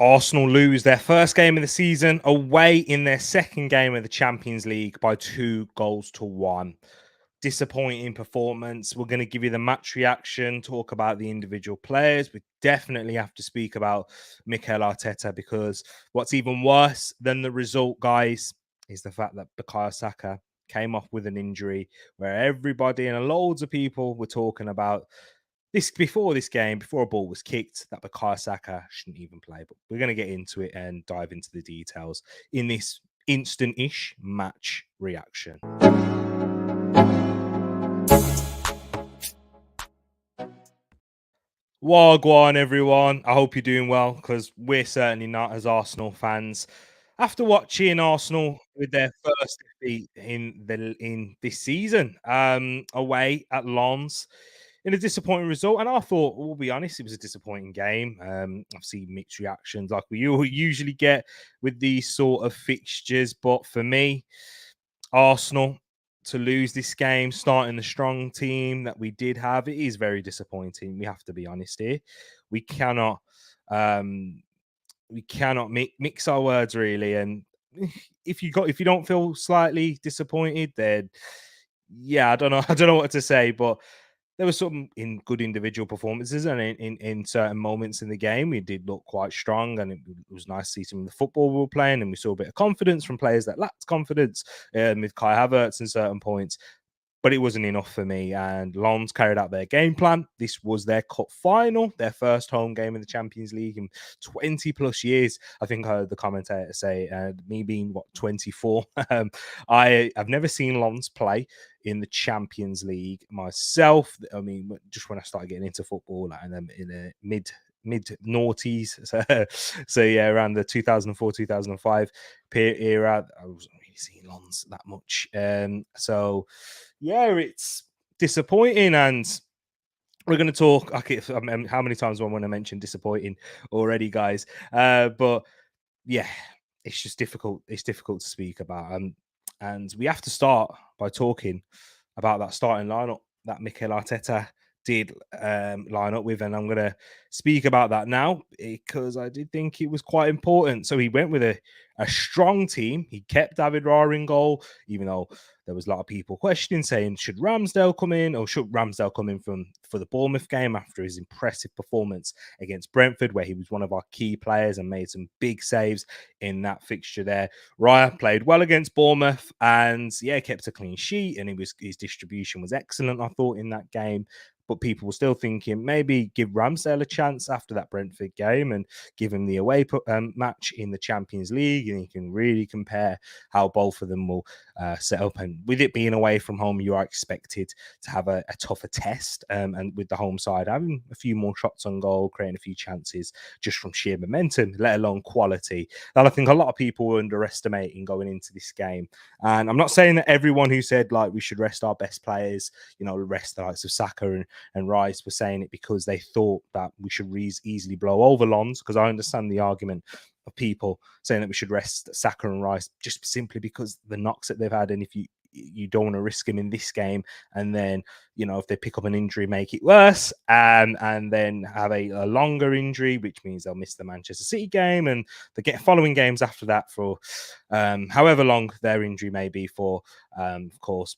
Arsenal lose their first game of the season away in their second game of the Champions League by 2-1. Disappointing performance. We're going to give you the match reaction, talk about the individual players. We definitely have to speak about Mikel Arteta, because what's even worse than the result, guys, is the fact that Bukayo Saka came off with an injury where everybody and loads of people were talking about this before this game, before a ball was kicked, that Bukayo Saka shouldn't even play. But we're going to get into it and dive into the details in this instant-ish match reaction. Wagwan, everyone. I hope you're doing well, because we're certainly not, as Arsenal fans. After watching Arsenal with their first defeat in this season, away at Lens, in a disappointing result, and I thought, we'll be honest, it was a disappointing game. I've seen mixed reactions like we usually get with these sort of fixtures, but for me, Arsenal to lose this game, starting the strong team that we did have, it is very disappointing. We have to be honest here. We cannot mix our words, really. And if you don't feel slightly disappointed, then yeah, I don't know what to say. But there were some good individual performances, and in certain moments in the game, we did look quite strong, and it was nice to see some of the football we were playing, and we saw a bit of confidence from players that lacked confidence, with Kai Havertz in certain points. But it wasn't enough for me, and Lens carried out their game plan. This was their cup final, their first home game in the Champions League in 20 plus years. I think I heard the commentator say, me being 24, I've never seen Lens play in the Champions League myself. I mean, just when I started getting into football, and then in a mid noughties, so yeah, around the 2004-2005 era, I wasn't really seeing Lens that much. So yeah, it's disappointing, and we're going to talk. How many times do I want to mention disappointing already, guys? But yeah, it's just difficult. It's difficult to speak about, and we have to start by talking about that starting lineup that Mikel Arteta did line up with, and I'm going to speak about that now because I did think it was quite important. So he went with a strong team. He kept David Raya in goal, even though there was a lot of people questioning, saying, should Ramsdale come in, or should Ramsdale come in for the Bournemouth game after his impressive performance against Brentford, where he was one of our key players and made some big saves in that fixture there. Raya played well against Bournemouth and, yeah, kept a clean sheet, and his distribution was excellent, I thought, in that game. But people were still thinking maybe give Ramsdale a chance after that Brentford game and give him the away match in the Champions League, and you can really compare how both of them will set up. And with it being away from home, you are expected to have a tougher test, and with the home side having a few more shots on goal, creating a few chances just from sheer momentum, let alone quality, that I think a lot of people were underestimating going into this game. And I'm not saying that everyone who said like we should rest our best players, rest the likes of Saka and Rice, were saying it because they thought that we should easily blow over Lens, because I understand the argument of people saying that we should rest Saka and Rice just simply because the knocks that they've had, and if you don't want to risk him in this game, and then if they pick up an injury, make it worse, and then have a longer injury, which means they'll miss the Manchester City game and the following games after that for however long their injury may be for, of course.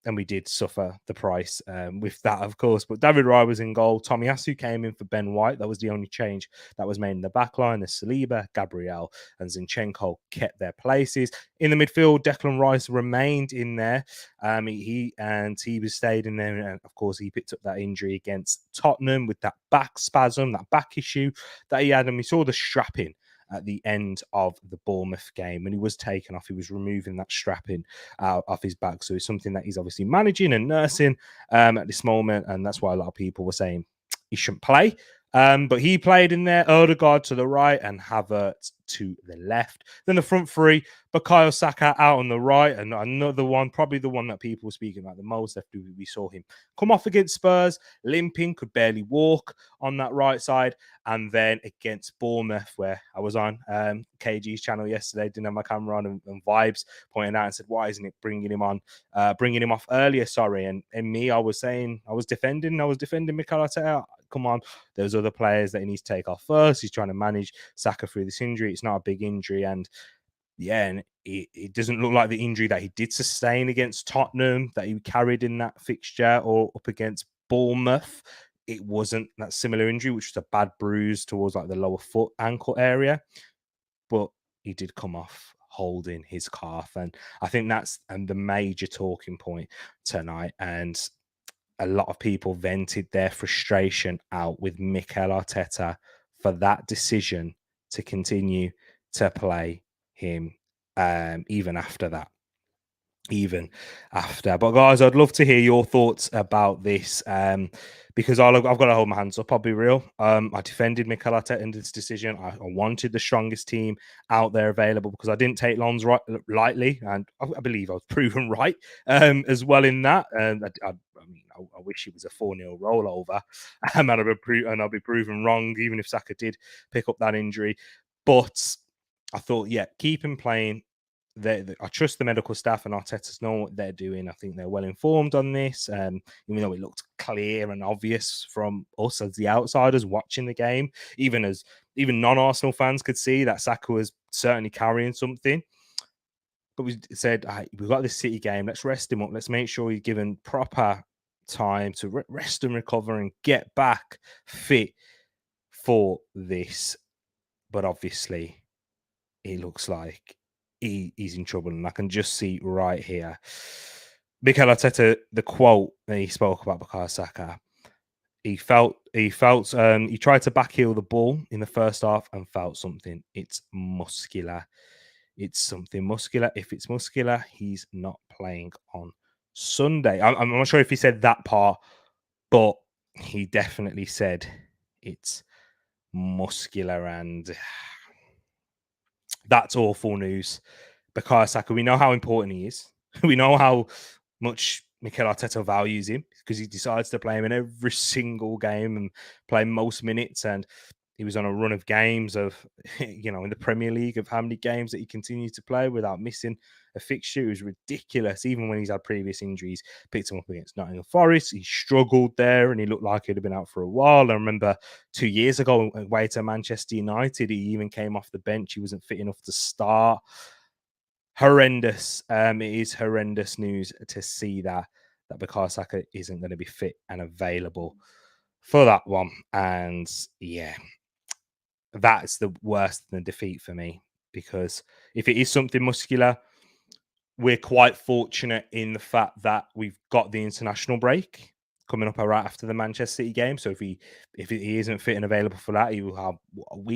And we did suffer the price with that, of course. But David Raya was in goal. Tomiyasu came in for Ben White. That was the only change that was made in the back line. As Saliba, Gabriel, and Zinchenko kept their places. In the midfield, Declan Rice remained in there. He was stayed in there. And of course, he picked up that injury against Tottenham with that back spasm, that back issue that he had. And we saw the strapping at the end of the Bournemouth game, and he was taken off. He was removing that strapping out of his back. So it's something that he's obviously managing and nursing at this moment, and that's why a lot of people were saying he shouldn't play. But he played in there, Odegaard to the right and Havertz to the left. Then the front three, Bukayo Saka out on the right, and another one, probably the one that people were speaking about the most after we saw him come off against Spurs, limping, could barely walk on that right side. And then against Bournemouth, where I was on KG's channel yesterday, didn't have my camera on, and Vibes pointing out and said, why isn't it bringing him off earlier? Sorry. And me, I was defending Mikel Arteta. come on, there's other players that he needs to take off first. He's trying to manage Saka through this injury. It's not a big injury, and yeah, and it doesn't look like the injury that he did sustain against Tottenham that he carried in that fixture or up against Bournemouth. It wasn't that similar injury, which was a bad bruise towards like the lower foot ankle area, but he did come off holding his calf, and I think that's the major talking point tonight. And a lot of people vented their frustration out with Mikel Arteta for that decision to continue to play him even after that. Even after. But guys, I'd love to hear your thoughts about this because I've got to hold my hands up. I'll be real. I defended Mikel Arteta in this decision. I wanted the strongest team out there available because I didn't take Lons lightly, and I believe I was proven right as well in that. And I wish it was a 4-0 rollover, and I'll be proven wrong, even if Saka did pick up that injury. But I thought, yeah, keep him playing. I trust the medical staff and Arteta's know what they're doing. I think they're well informed on this. Even though it looked clear and obvious from us as the outsiders watching the game, even non-Arsenal fans could see that Saka was certainly carrying something. But we said, we've got this City game. Let's rest him up. Let's make sure he's given proper time to rest and recover and get back fit for this. But obviously, it looks like he's in trouble, and I can just see right here. Mikel Arteta, the quote that he spoke about Bukayo Saka, he tried to backheel the ball in the first half and felt something. It's muscular. It's something muscular. If it's muscular, he's not playing on Sunday. I'm not sure if he said that part, but he definitely said it's muscular, and that's awful news. Bukayo Saka, we know how important he is. We know how much Mikel Arteta values him because he decides to play him in every single game and play most minutes. And he was on a run of games of, in the Premier League of how many games that he continued to play without missing a fixture. It was ridiculous. Even when he's had previous injuries, picked him up against Nottingham Forest. He struggled there and he looked like he'd have been out for a while. I remember 2 years ago, away to Manchester United, he even came off the bench. He wasn't fit enough to start. Horrendous. It is horrendous news to see that Bukayo Saka isn't going to be fit and available for that one. And yeah, that's the worst than defeat for me, because if it is something muscular, we're quite fortunate in the fact that we've got the international break coming up right after the Manchester City game. So if he isn't fit and available for that, he will have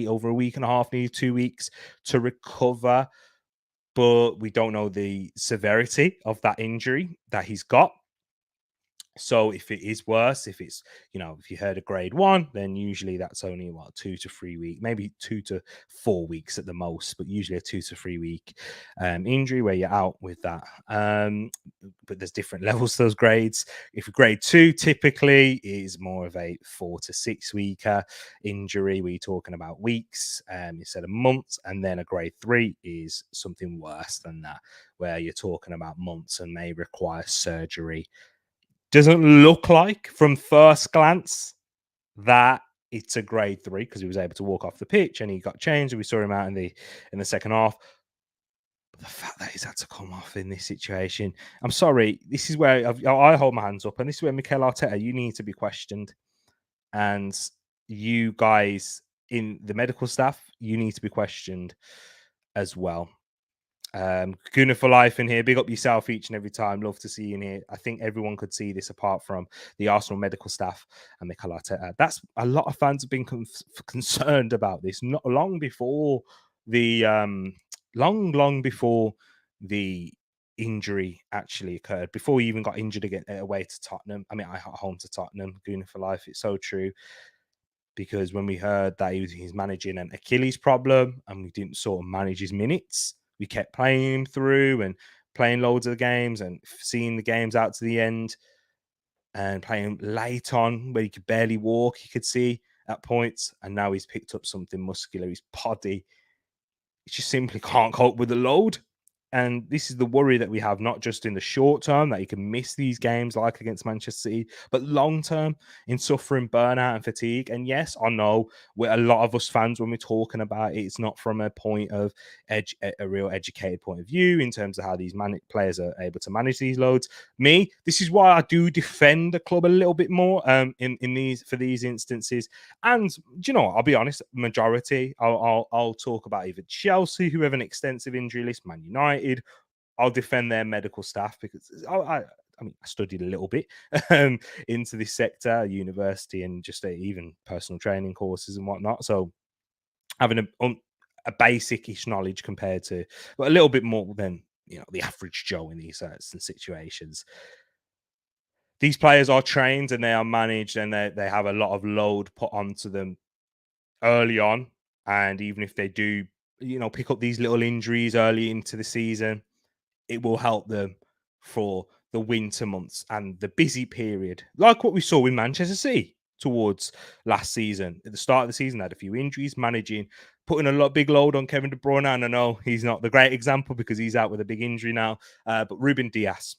over a week and a half, nearly 2 weeks to recover. But we don't know the severity of that injury that he's got. So if it is worse, if it's, if you heard a grade 1, then usually that's only 2 to 3 weeks, maybe 2 to 4 weeks at the most, but usually a 2 to 3 week injury where you're out with that. But there's different levels to those grades. If grade 2 typically is more of a 4 to 6 weeker injury, where you're talking about weeks instead of months, and then a grade 3 is something worse than that, where you're talking about months and may require surgery. Doesn't look like from first glance that it's a grade 3 because he was able to walk off the pitch and he got changed and we saw him out in the second half. But the fact that he's had to come off in this situation, I'm sorry, this is where I hold my hands up, and this is where Mikel Arteta, you need to be questioned. And you guys in the medical staff, you need to be questioned as well. Guna for life in here. Big up yourself each and every time. Love to see you in here. I think everyone could see this apart from the Arsenal medical staff and Mikel Arteta. That's a lot of fans have been concerned about this. Not long before the long before the injury actually occurred. Before he even got injured again away to Tottenham. I mean, I got home to Tottenham. Guna for life. It's so true. Because when we heard that he's managing an Achilles problem and we didn't sort of manage his minutes, we kept playing him through and playing loads of the games and seeing the games out to the end and playing late on where he could barely walk, he could see at points. And now he's picked up something muscular. He's poddy. He just simply can't cope with the load. And this is the worry that we have, not just in the short term, that you can miss these games like against Manchester City, but long term in suffering burnout and fatigue. And yes, I know we're a lot of us fans, when we're talking about it, it's not from a point of a real educated point of view in terms of how these players are able to manage these loads. Me, this is why I do defend the club a little bit more in these, for these instances. And do you know what? I'll be honest, majority, I'll talk about either Chelsea, who have an extensive injury list, Man United. I'll defend their medical staff because I mean, I studied a little bit into this sector, university, and just even personal training courses and whatnot. So having a basic-ish knowledge compared to, but a little bit more than the average Joe in these certain situations. These players are trained and they are managed, and they have a lot of load put onto them early on. And even if they do, pick up these little injuries early into the season, it will help them for the winter months and the busy period, like what we saw with Manchester City towards last season. At the start of the season, they had a few injuries, managing, putting a big load on Kevin De Bruyne. And I know he's not the great example because he's out with a big injury now, but Ruben Dias,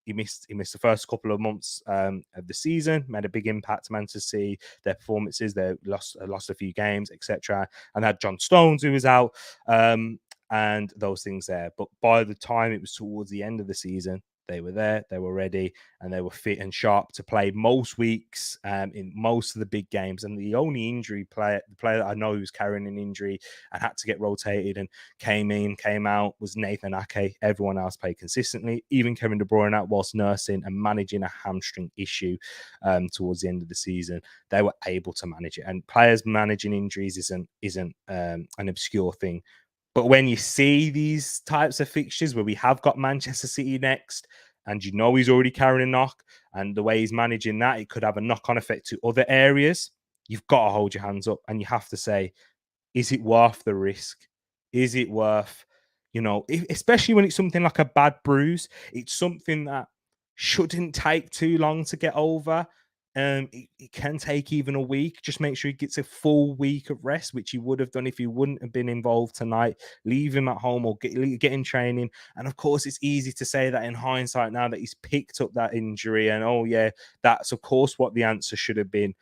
he missed the first couple of months of the season, made a big impact to Manchester City, their performances, they lost a few games, etc. And had John Stones, who was out, and those things there. But by the time it was towards the end of the season, they were there, they were ready, and they were fit and sharp to play most weeks in most of the big games. And the only the player that I know who was carrying an injury and had to get rotated and came out was Nathan Ake. Everyone else played consistently. Even Kevin De Bruyne, whilst nursing and managing a hamstring issue towards the end of the season, they were able to manage it. And players managing injuries isn't an obscure thing. But when you see these types of fixtures where we have got Manchester City next, and he's already carrying a knock, and the way he's managing that, it could have a knock-on effect to other areas, you've got to hold your hands up and you have to say, is it worth the risk? Is it worth, especially when it's something like a bad bruise, it's something that shouldn't take too long to get over. It can take even a week. Just make sure he gets a full week of rest, which he would have done if he wouldn't have been involved tonight. Leave him at home or get in training. And of course, it's easy to say that in hindsight now that he's picked up that injury. And oh yeah, that's of course what the answer should have been.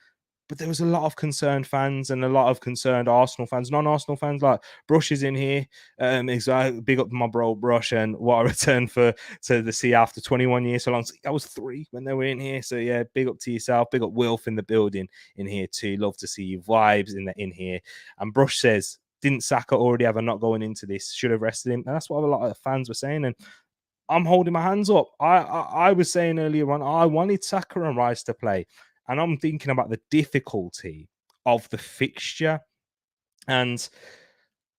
But there was a lot of concerned fans and a lot of concerned Arsenal fans, non-Arsenal fans, like Brush is in here. Big up my bro Brush, and what a return to the sea after 21 years. So long. I was 3 when they were in here. So yeah, big up to yourself. Big up Wilf in the building in here too. Love to see you vibes in here. And Brush says, didn't Saka already have a knock going into this? Should have rested him. And that's what a lot of fans were saying. And I'm holding my hands up. I was saying earlier on, I wanted Saka and Rice to play. And I'm thinking about the difficulty of the fixture. And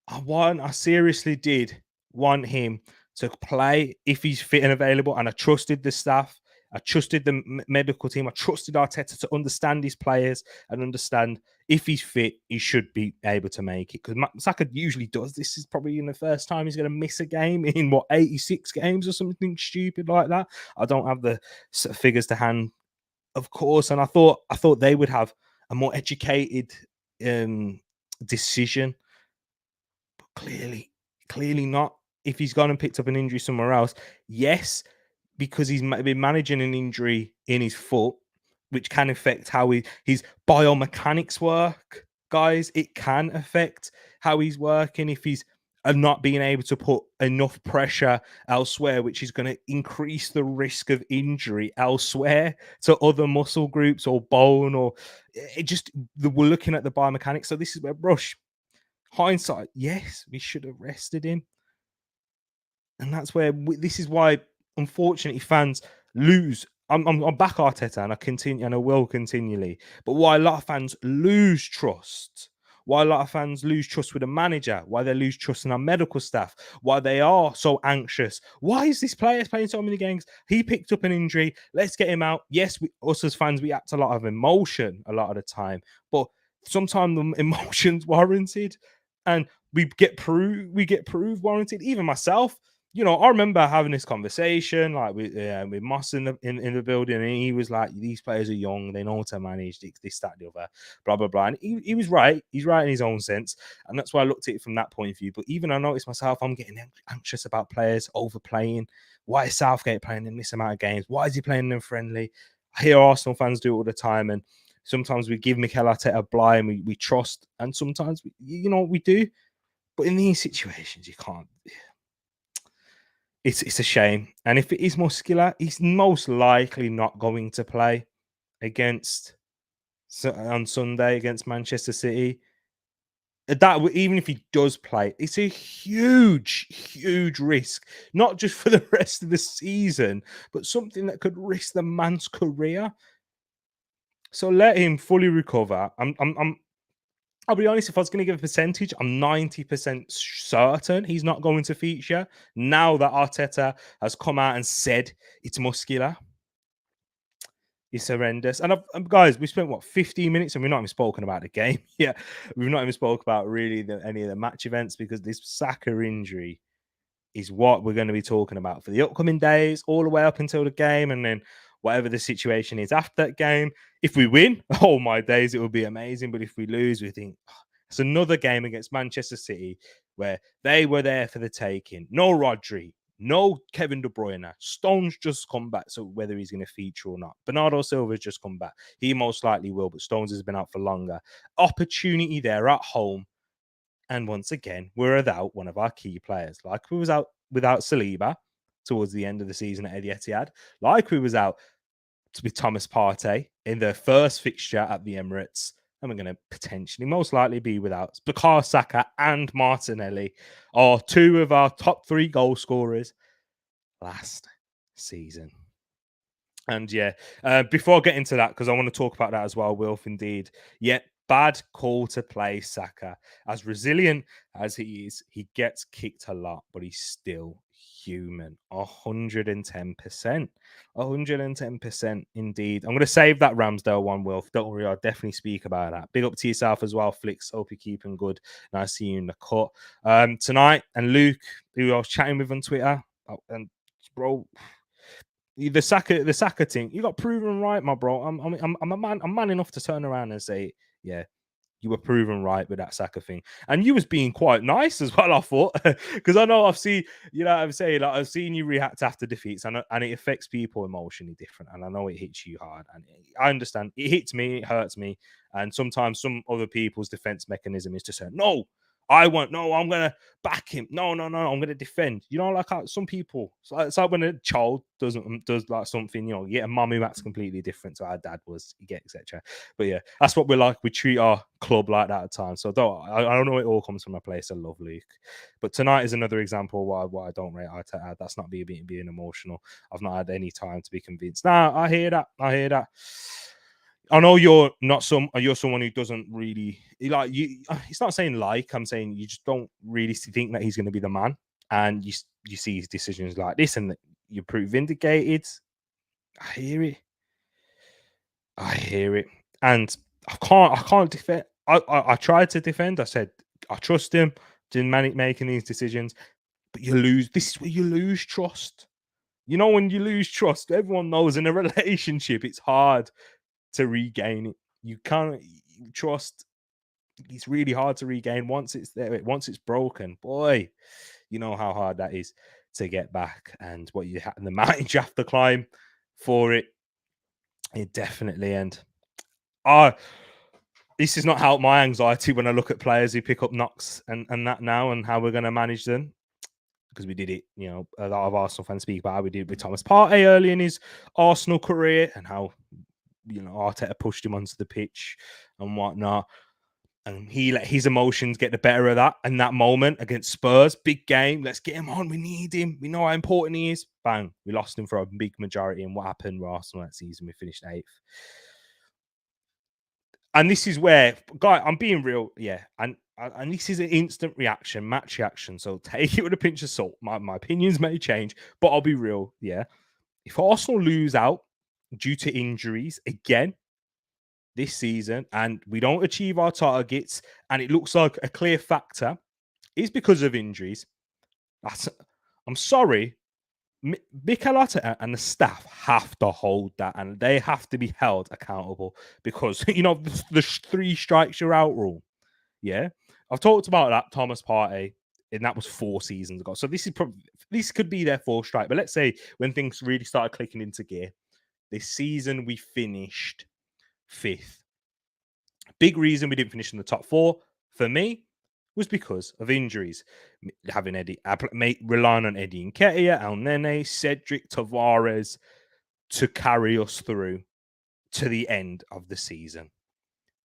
I seriously did want him to play if he's fit and available. And I trusted the staff. I trusted the medical team. I trusted Arteta to understand his players and understand if he's fit, he should be able to make it. Because Saka usually does. This is probably in the first time he's going to miss a game in 86 games or something stupid like that. I don't have the figures to hand, of course, and I thought they would have a more educated decision, but clearly not. If he's gone and picked up an injury somewhere else, yes, because he's been managing an injury in his foot, which can affect how his biomechanics work, guys. It can affect how he's working if he's not being able to put enough pressure elsewhere, which is going to increase the risk of injury elsewhere to other muscle groups or bone, or we're looking at the biomechanics. So this is where Rush, hindsight, yes, we should have rested him. And that's where this is why, unfortunately, fans lose. I'm back Arteta, and I continue, and I will continually. But why a lot of fans lose trust, why a lot of fans lose trust with the manager, why they lose trust in our medical staff, why they are so anxious. Why is this player playing so many games? He picked up an injury. Let's get him out. Yes, us as fans, we act a lot of emotion a lot of the time, but sometimes the emotion's warranted, and we get proof warranted. Even myself, I remember having this conversation like with Moss in the building, and he was like, "These players are young, they know how to manage this, that, the other, blah blah blah." And he was right. He's right in his own sense, and that's why I looked at it from that point of view. But even I noticed myself, I'm getting anxious about players overplaying. Why is Southgate playing in this amount of games? Why is he playing them friendly? I hear Arsenal fans do it all the time, and sometimes we give Mikel Arteta a blind, we trust, and sometimes we do. But in these situations, you can't. It's a shame. And if it is muscular, he's most likely not going to play on Sunday against Manchester City. That even if he does play, it's a huge, huge risk, not just for the rest of the season, but something that could risk the man's career. So let him fully recover. I'll be honest, if I was going to give a percentage, I'm 90% certain he's not going to feature. Now that Arteta has come out and said it's muscular, it's horrendous. And guys, we spent 15 minutes, and we've not even spoken about the game yet. We've not even spoke about really any of the match events, because this Saka injury is what we're going to be talking about for the upcoming days, all the way up until the game, and then whatever the situation is after that game. If we win, oh my days, it will be amazing. But if we lose, we think it's another game against Manchester City where they were there for the taking. No Rodri, no Kevin De Bruyne. Stones just come back, so whether he's going to feature or not. Bernardo Silva's just come back. He most likely will, but Stones has been out for longer. Opportunity there at home. And once again, we're without one of our key players. Like we was out without Saliba towards the end of the season at Etihad. Like we was out with Thomas Partey in the first fixture at the Emirates. And we're going to potentially, most likely, be without Bukayo Saka and Martinelli, are two of our top 3 goal scorers last season. And before I get into that, because I want to talk about that as well, Wilf, indeed. Bad call to play Saka. As resilient as he is, he gets kicked a lot, but he's still human. 110%. 110% indeed. I'm going to save that Ramsdale one, Wilf. Don't worry, I'll definitely speak about that. Big up to yourself as well, Flicks. Hope you're keeping good. Nice seeing you in the cut. Tonight, and Luke, who I was chatting with on Twitter, and bro, the Saka thing, you got proven right, my bro. I'm a man. I'm man enough to turn around and say, yeah, you were proven right with that Saka thing, and you was being quite nice as well. I thought, because I know I've seen, I'm saying, like, I've seen you react after defeats, and it affects people emotionally different, and I know it hits you hard, and I understand it hits me, it hurts me, and sometimes some other people's defense mechanism is to say, no, I'm gonna back him. No, I'm gonna defend. Like how some people, it's like when a child does like something, you get a mum who acts completely different to our dad was, you get, etc. But yeah, that's what we're like. We treat our club like that at times. So I don't know, it all comes from a place of love, Luke. But tonight is another example why I don't rate Arteta. That's not being emotional. I've not had any time to be convinced. Nah, I hear that. I know you're someone who doesn't really like you. It's not saying like, I'm saying you just don't really think that he's going to be the man, and you see his decisions like this, and you're pretty vindicated. I hear it, and I can't defend. I tried to defend. I said I trust him. Didn't making these decisions, but you lose. This is where you lose trust. When you lose trust, everyone knows in a relationship it's hard to regain it. You can't trust. It's really hard to regain once it's there. Once it's broken, boy, you know how hard that is to get back, and what you have the mountain you have to climb for it. It definitely. And this has not helped my anxiety when I look at players who pick up knocks and that now, and how we're going to manage them. Because we did it, a lot of Arsenal fans speak about how we did it with Thomas Partey early in his Arsenal career, and how Arteta pushed him onto the pitch and whatnot, and he let his emotions get the better of that. In that moment against Spurs, big game, let's get him on. We need him. We know how important he is. Bang, we lost him for a big majority. And what happened with Arsenal that season? We finished 8th. And this is where, guy, I'm being real, yeah. And this is an instant reaction, match reaction. So take it with a pinch of salt. My opinions may change, but I'll be real, yeah. If Arsenal lose out due to injuries again this season, and we don't achieve our targets, and it looks like a clear factor is because of injuries, I'm sorry, Mikel Arteta and the staff have to hold that, and they have to be held accountable because the 3 strikes you're out rule. Yeah, I've talked about that Thomas Partey, and that was 4 seasons ago. So this could be their 4th strike. But let's say when things really started clicking into gear, this season we finished 5th. Big reason we didn't finish in the top 4 for me was because of injuries. Having relying on Eddie Nketiah, El Nene, Cedric, Tavares to carry us through to the end of the season.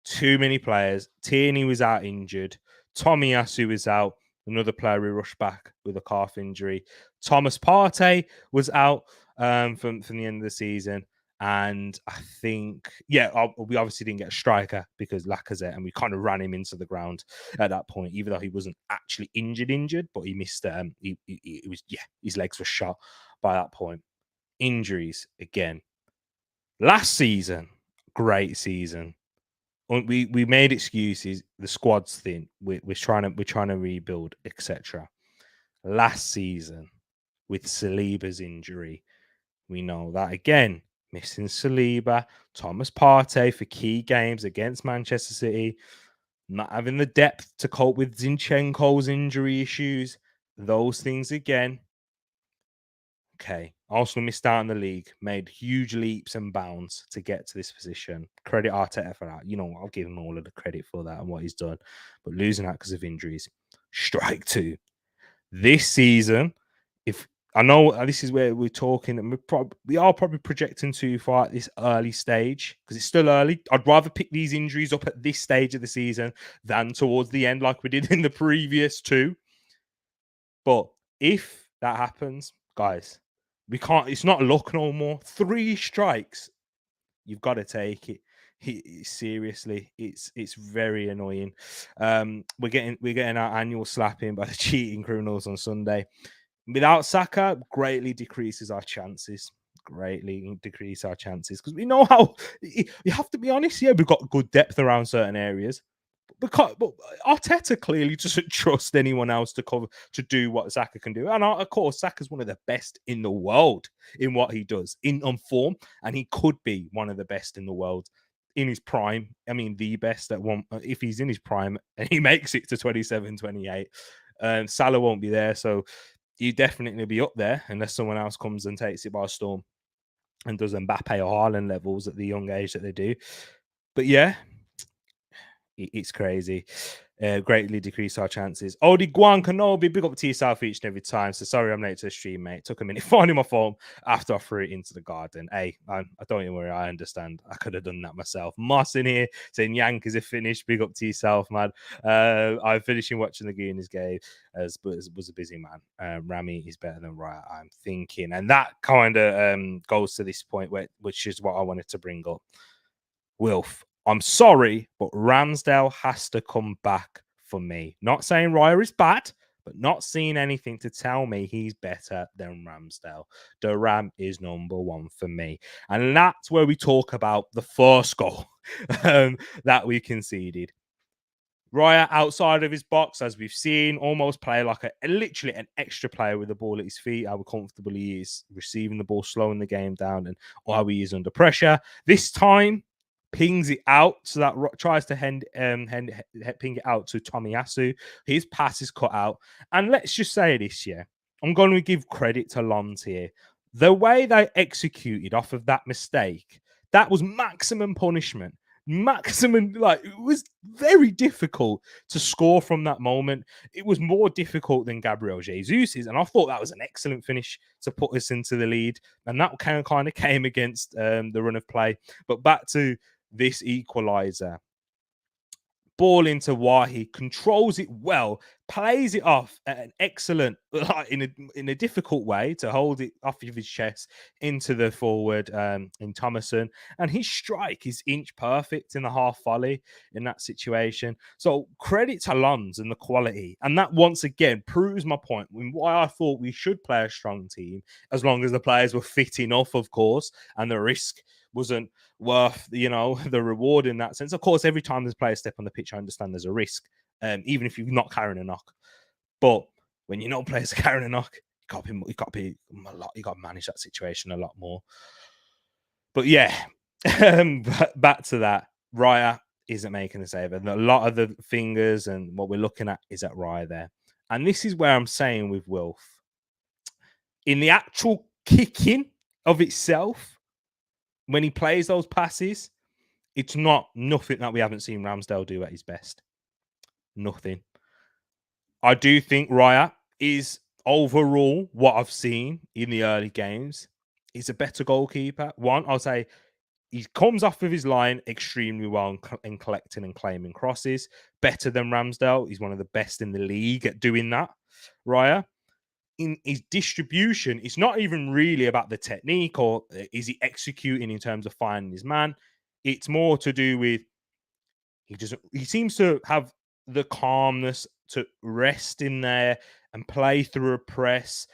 Too many players. Tierney was out injured. Tomiyasu was out. Another player who rushed back with a calf injury. Thomas Partey was out from the end of the season. And I think, we obviously didn't get a striker because Lacazette, and we kind of ran him into the ground at that point, even though he wasn't actually injured, but he missed. His legs were shot by that point. Injuries again. Last season, great season. We made excuses. The squad's thin. We're trying to rebuild, etc. Last season, with Saliba's injury, we know that again. Missing Saliba, Thomas Partey for key games against Manchester City, not having the depth to cope with Zinchenko's injury issues, those things again. Okay, Arsenal missed out on the league, made huge leaps and bounds to get to this position. Credit Arteta for that. I'll give him all of the credit for that and what he's done. But losing out because of injuries, strike 2. This season, if I know this is where we're talking, and we are probably projecting too far at this early stage because it's still early. I'd rather pick these injuries up at this stage of the season than towards the end, like we did in the previous 2. But if that happens, guys, we can't. It's not luck no more. 3 strikes, you've got to take it. Seriously, it's very annoying. We're getting our annual slapping by the cheating criminals on Sunday. Without Saka, greatly decreases our chances. Greatly decrease our chances because we know how. You have to be honest. Yeah, we've got good depth around certain areas. But Arteta clearly doesn't trust anyone else to do what Saka can do. And of course, Saka's one of the best in the world in what he does, on form, and he could be one of the best in the world in his prime. I mean, the best at one. If he's in his prime and he makes it to 27, 28, Salah won't be there, so he'd definitely be up there unless someone else comes and takes it by storm and does Mbappe or Haaland levels at the young age that they do. But yeah, it's crazy. Greatly decrease our chances. Odi Guan Kenobi, big up to yourself each and every time. So sorry I'm late to the stream, mate. Took a minute finding my phone after I threw it into the garden. Hey, I don't even worry. I understand. I could have done that myself. Moss in here saying Yankees are finished. Big up to yourself, man. I'm finishing watching the Goonies game but was a busy man. Rami is better than Riot, I'm thinking. And that kind of goes to this point which is what I wanted to bring up. Wilf, I'm sorry, but Ramsdale has to come back for me. Not saying Raya is bad, but not seeing anything to tell me he's better than Ramsdale. The Ram is number 1 for me. And that's where we talk about the first goal that we conceded. Raya outside of his box, as we've seen, almost play like literally an extra player with the ball at his feet. How comfortable he is receiving the ball, slowing the game down, and how he is under pressure. This time, pings it out, so that tries to ping it out to Tomiyasu. His pass is cut out. And let's just say this, yeah. I'm going to give credit to Lons here. The way they executed off of that mistake, that was maximum punishment. It was very difficult to score from that moment. It was more difficult than Gabriel Jesus's, and I thought that was an excellent finish to put us into the lead. And that kind of came against the run of play. But back to this equaliser. Ball into Wahi, controls it well, plays it off at an excellent, in a difficult way to hold it off of his chest into the forward in Thomason. And his strike is inch perfect in the half volley in that situation. So credit to Lons and the quality. And that once again proves my point why I thought we should play a strong team as long as the players were fit enough, of course, and the risk wasn't worth, the reward in that sense. Of course, every time there's players step on the pitch, I understand there's a risk, even if you're not carrying a knock. But when you know players are carrying a knock, You got to be a lot. You got to manage that situation a lot more. But yeah, back to that. Raya isn't making the save, and a lot of the fingers and what we're looking at is at Raya there. And this is where I'm saying with Wilf, in the actual kicking of itself, when he plays those passes, it's nothing that we haven't seen Ramsdale do at his best. Nothing. I do think Raya is overall what I've seen in the early games. He's a better goalkeeper. One, I'll say he comes off of his line extremely well in collecting and claiming crosses. Better than Ramsdale. He's one of the best in the league at doing that. Raya. In his distribution, it's not even really about the technique or is he executing in terms of finding his man. It's more to do with he seems to have the calmness to rest in there and play through a press.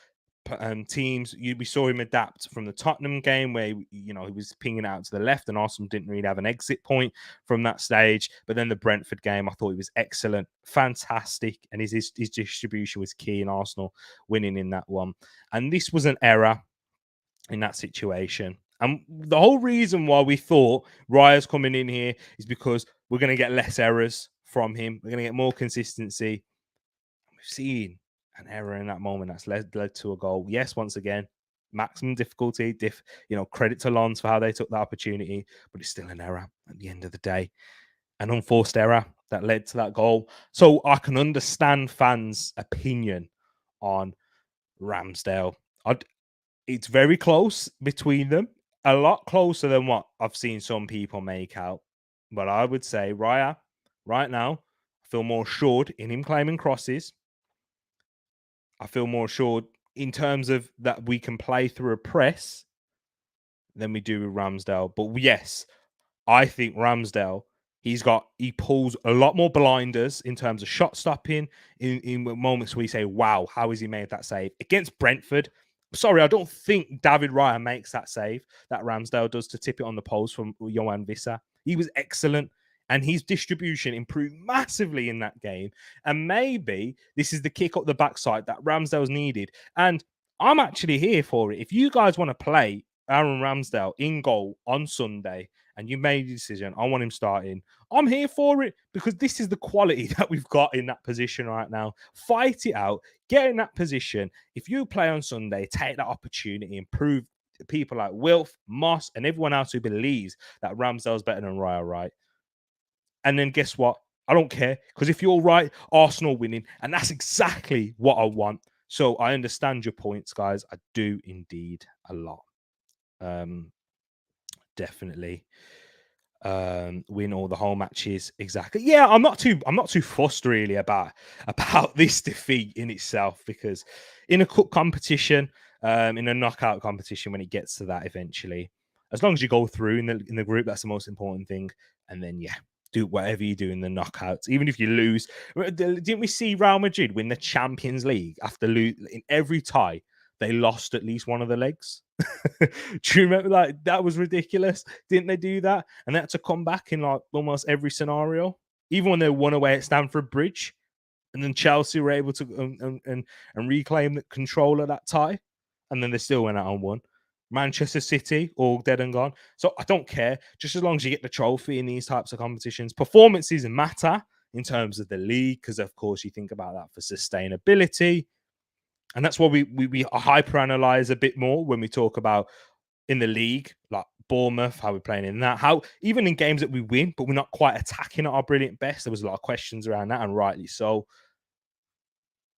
Teams, we saw him adapt from the Tottenham game where he was pinging out to the left, and Arsenal didn't really have an exit point from that stage. But then the Brentford game, I thought he was excellent, fantastic, and his distribution was key in Arsenal winning in that one. And this was an error in that situation. And the whole reason why we thought Raya's coming in here is because we're going to get less errors from him. We're going to get more consistency. We've seen an error in that moment that's led to a goal. Yes, once again, maximum difficulty. Credit to Lons for how they took that opportunity, but it's still an error at the end of the day. An unforced error that led to that goal. So I can understand fans' opinion on Ramsdale. It's very close between them. A lot closer than what I've seen some people make out. But I would say Raya, right now, I feel more assured in him claiming crosses. I feel more assured in terms of that we can play through a press than we do with Ramsdale. But yes, I think Ramsdale, he pulls a lot more blinders in terms of shot stopping in moments where you say, wow, how has he made that save? Against Brentford, sorry, I don't think David Raya makes that save that Ramsdale does to tip it on the post from Johan Wissa. He was excellent. And his distribution improved massively in that game. And maybe this is the kick up the backside that Ramsdale's needed. And I'm actually here for it. If you guys want to play Aaron Ramsdale in goal on Sunday and you made a decision, I want him starting, I'm here for it because this is the quality that we've got in that position right now. Fight it out. Get in that position. If you play on Sunday, take that opportunity and prove to people like Wilf, Moss, and everyone else who believes that Ramsdale's better than Raya, right? And then guess what? I don't care because if you're right, Arsenal winning, and that's exactly what I want. So I understand your points, guys. I do indeed a lot. Definitely win all the whole matches. Exactly. Yeah, I'm not too fussed really about this defeat in itself because in a cup competition, in a knockout competition, when it gets to that eventually, as long as you go through in the group, that's the most important thing. And then do whatever you do in the knockouts, even if you lose. Didn't we see Real Madrid win the Champions League after in every tie? They lost at least one of the legs. Do you remember? Like that was ridiculous. Didn't they do that? And they had to come back in like almost every scenario, even when they won away at Stamford Bridge, and then Chelsea were able to and reclaim the control of that tie, and then they still went out and won. Manchester City, all dead and gone. So I don't care, just as long as you get the trophy in these types of competitions. Performances matter in terms of the league, because of course you think about that for sustainability. And that's why we hyper-analyze a bit more when we talk about in the league, like Bournemouth, how we're playing in that, how even in games that we win, but we're not quite attacking at our brilliant best. There was a lot of questions around that, and rightly so.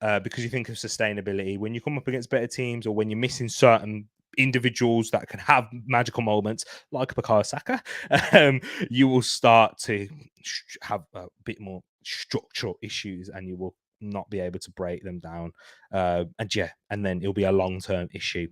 Because you think of sustainability, when you come up against better teams or when you're missing certain individuals that can have magical moments like Bukayo Saka, you will start to have a bit more structural issues and you will not be able to break them down. And then it'll be a long-term issue.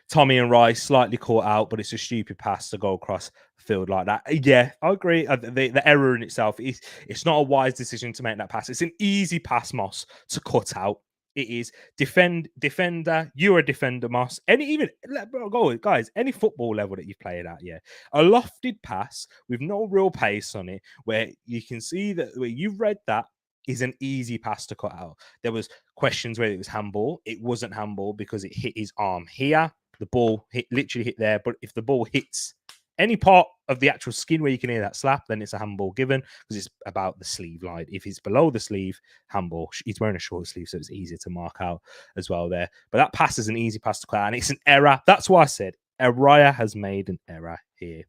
Tommy and Rice slightly caught out, but it's a stupid pass to go across field like that. Yeah, I agree. The error in itself, it's not a wise decision to make that pass. It's an easy pass, Moss, to cut out. It is defender. You're a defender, Moss. Guys, any football level that you've played at, a lofted pass with no real pace on it, where you can see that where you've read that is an easy pass to cut out. There was questions whether it was handball. It wasn't handball because it hit his arm here. The ball literally hit there. But if the ball hits any part of the actual skin where you can hear that slap, then it's a handball given because it's about the sleeve line. If it's below the sleeve, handball. He's wearing a short sleeve, so it's easier to mark out as well there. But that pass is an easy pass to cut out, and it's an error. That's why I said Raya has made an error here.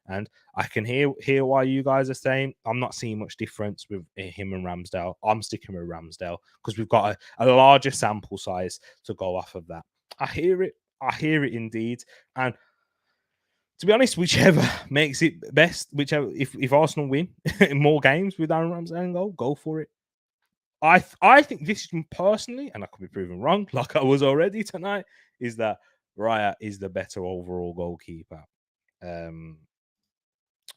And I can hear why you guys are saying I'm not seeing much difference with him and Ramsdale. I'm sticking with Ramsdale because we've got a larger sample size to go off of that. I hear it. I hear it indeed. And to be honest, whichever makes it best, whichever if Arsenal win in more games with Aaron Ramsdale in goal, go for it. I think this personally, and I could be proven wrong, like I was already tonight, is that Raya is the better overall goalkeeper.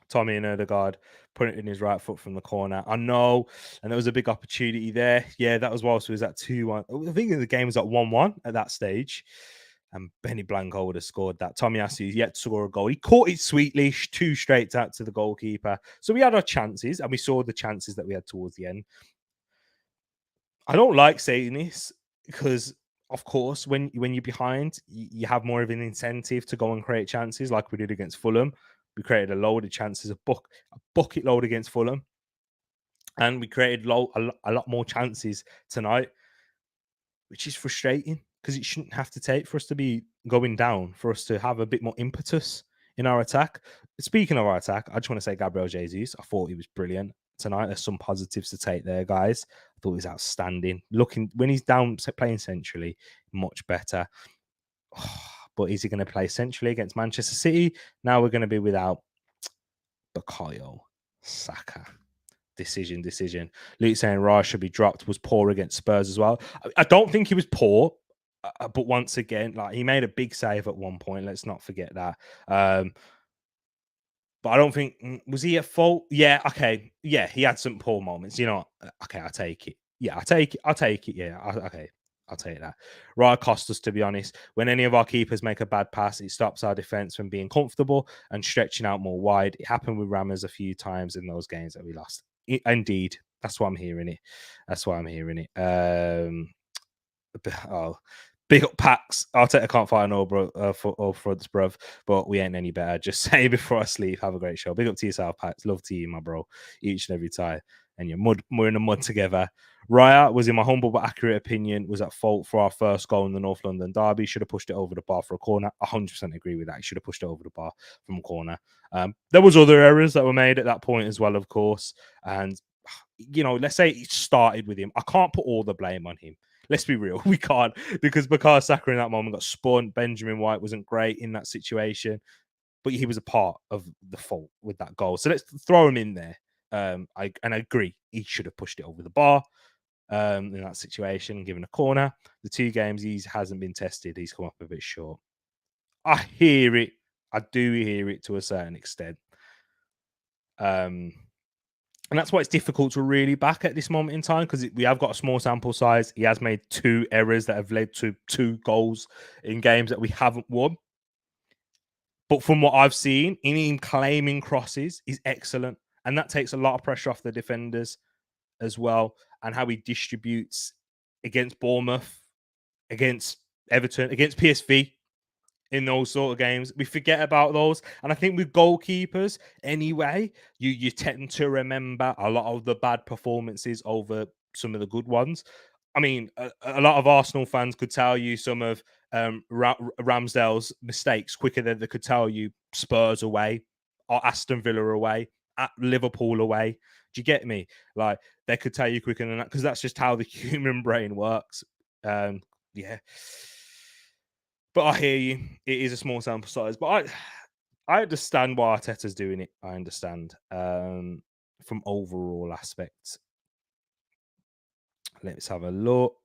Tommy and Odegaard put it in his right foot from the corner. I know, and there was a big opportunity there. Yeah, that was whilst it was at 2-1. I think the game was at 1-1 at that stage. And Benny Blanco would have scored that. Tommy Asu yet to score a goal. He caught it sweetly, 2 straight out to the goalkeeper. So we had our chances, and we saw the chances that we had towards the end. I don't like saying this because, of course, when you're behind, you have more of an incentive to go and create chances like we did against Fulham. We created a load of chances, a bucket load against Fulham. And we created a lot more chances tonight, which is frustrating because it shouldn't have to take for us to be going down, for us to have a bit more impetus in our attack. Speaking of our attack, I just want to say Gabriel Jesus. I thought he was brilliant tonight. There's some positives to take there, guys. I thought he was outstanding. Looking when he's down playing centrally, much better. But is he going to play centrally against Manchester City? Now we're going to be without Bukayo Saka. Decision. Luke saying Raya should be dropped. Was poor against Spurs as well. I don't think he was poor, but once again, like he made a big save at one point. Let's not forget that. But I don't think was he at fault. Yeah, okay, yeah, he had some poor moments. You know, okay, I take it. Yeah, I take it. Yeah, okay. I'll take that. Raya cost us, to be honest. When any of our keepers make a bad pass, it stops our defense from being comfortable and stretching out more wide. It happened with Ramos a few times in those games that we lost. Indeed, that's why I'm hearing it. Big up packs. Arteta can't find all fronts, bruv, but we ain't any better. Just say before I sleep, have a great show. Big up to yourself, packs. Love to you, my bro, each and every time. And we're in the mud together. Raya was, in my humble but accurate opinion, was at fault for our first goal in the North London derby. Should have pushed it over the bar for a corner. 100% agree with that. He should have pushed it over the bar from a corner. There was other errors that were made at that point as well, of course. And, you know, let's say it started with him. I can't put all the blame on him. Let's be real. We can't, because Bukayo Saka in that moment got spun. Benjamin White wasn't great in that situation, but he was a part of the fault with that goal. So let's throw him in there. I agree. He should have pushed it over the bar in that situation, given a corner. The 2 games he hasn't been tested. He's come up a bit short. I hear it. I do hear it to a certain extent. And that's why it's difficult to really back at this moment in time, because we have got a small sample size. He has made 2 errors that have led to 2 goals in games that we haven't won. But from what I've seen, in him claiming crosses is excellent. And that takes a lot of pressure off the defenders as well. And how he distributes against Bournemouth, against Everton, against PSV. In those sort of games, we forget about those. And I think with goalkeepers anyway, you tend to remember a lot of the bad performances over some of the good ones. I mean, a lot of Arsenal fans could tell you some of Ramsdale's mistakes quicker than they could tell you Spurs away, or Aston Villa away, at Liverpool away. Do you get me? Like, they could tell you quicker than that, because that's just how the human brain works. Yeah. But I hear you. It is a small sample size. But I understand why Arteta's doing it. I understand from overall aspects. Let's have a look.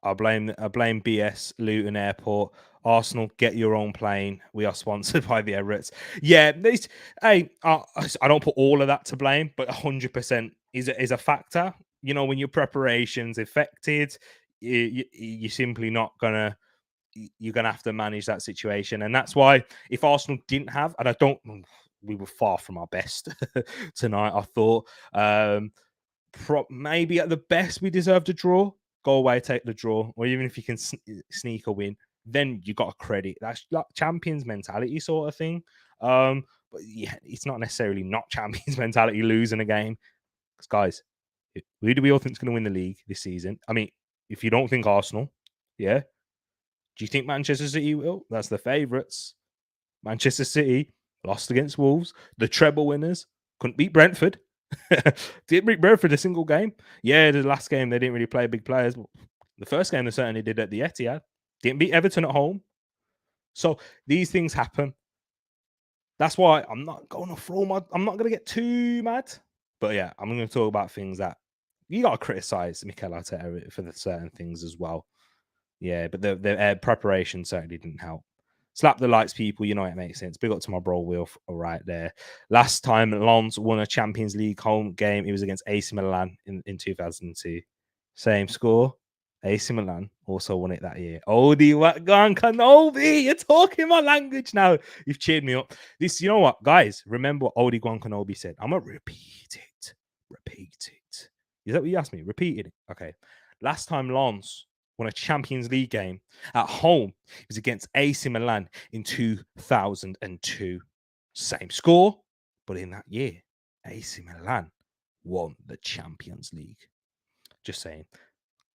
I blame BS, Luton Airport. Arsenal, get your own plane. We are sponsored by the Emirates. Yeah, I don't put all of that to blame, but 100% is a factor. You know, when your preparation's affected, you're simply not gonna. You're going to have to manage that situation. And that's why if Arsenal didn't have, and we were far from our best tonight, I thought. maybe at the best we deserved a draw. Go away, take the draw, or even if you can sneak a win, then you got a credit. That's like champions mentality sort of thing. But yeah, it's not necessarily not champions mentality losing a game. Because guys, who do we all think is going to win the league this season? I mean, if you don't think Arsenal, yeah, do you think Manchester City will? That's the favourites. Manchester City lost against Wolves, the treble winners, couldn't beat Brentford. Didn't beat Brentford a single game. Yeah, the last game they didn't really play big players. But the first game they certainly did at the Etihad. Didn't beat Everton at home. So these things happen. That's why I'm not going to I'm not going to get too mad. But yeah, I'm going to talk about things that you got to criticize Mikel Arteta for the certain things as well. Yeah, but the preparation certainly didn't help. Slap the lights, people. You know it makes sense. Big up to my bro Will right there. Last time Lens won a Champions League home game, it was against AC Milan in 2002. Same score. AC Milan also won it that year. Odie Watgan Kanobi. You're talking my language now. You've cheered me up. This, you know what, guys? Remember what Odie Kanobi said. I'm gonna repeat it. Repeat it. Is that what you asked me? Repeated it. Okay. Last time Lens won a Champions League game at home, it was against AC Milan in 2002. Same score, but in that year, AC Milan won the Champions League. Just saying.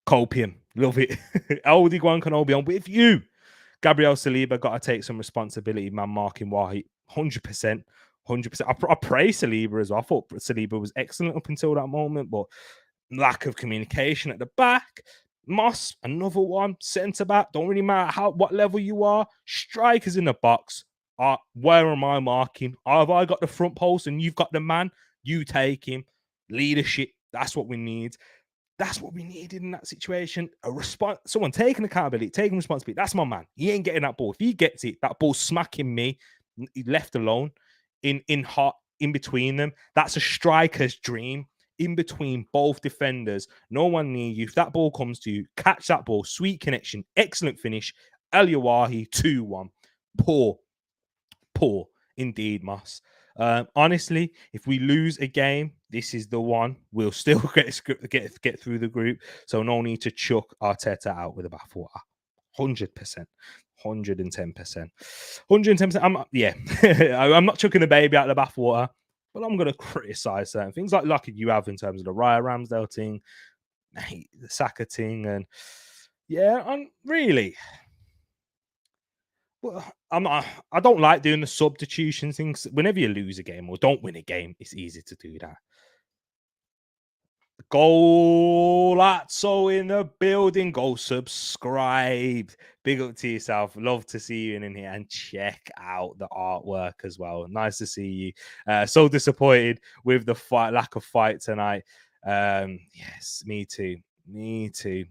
Copium. Love it. Aldi Guan Kanobi, I'm with you. Gabriel Saliba got to take some responsibility, man, marking Wahi. 100%. 100%. I praise Saliba as well. I thought Saliba was excellent up until that moment, but lack of communication at the back. Moss, another one. Centre back. Don't really matter what level you are. Strikers in the box. Where am I marking? Have I got the front post and you've got the man? You take him. Leadership. That's what we need. That's what we needed in that situation. Someone taking accountability, taking responsibility. That's my man. He ain't getting that ball. If he gets it, that ball's smacking me. He left alone in between them. That's a striker's dream. In between both defenders, no one near you. If that ball comes to you, catch that ball. Sweet connection. Excellent finish. Elye Wahi 2-1. Poor indeed, Moss. Honestly, if we lose a game, this is the one. We'll still get through the group. So no need to chuck Arteta out with a bathwater. 100%. 110%. 110%. I'm not chucking the baby out of the bathwater, but I'm going to criticize certain things like you have in terms of the Raya Ramsdale thing, the Saka thing, and yeah, I'm really. Well, I don't like doing the substitution things. Whenever you lose a game or don't win a game, it's easy to do that. Golazzo in the building. Go subscribe. Big up to yourself. Love to see you in here and check out the artwork as well. Nice to see you. So disappointed with the lack of fight tonight. Yes, me too. Me too.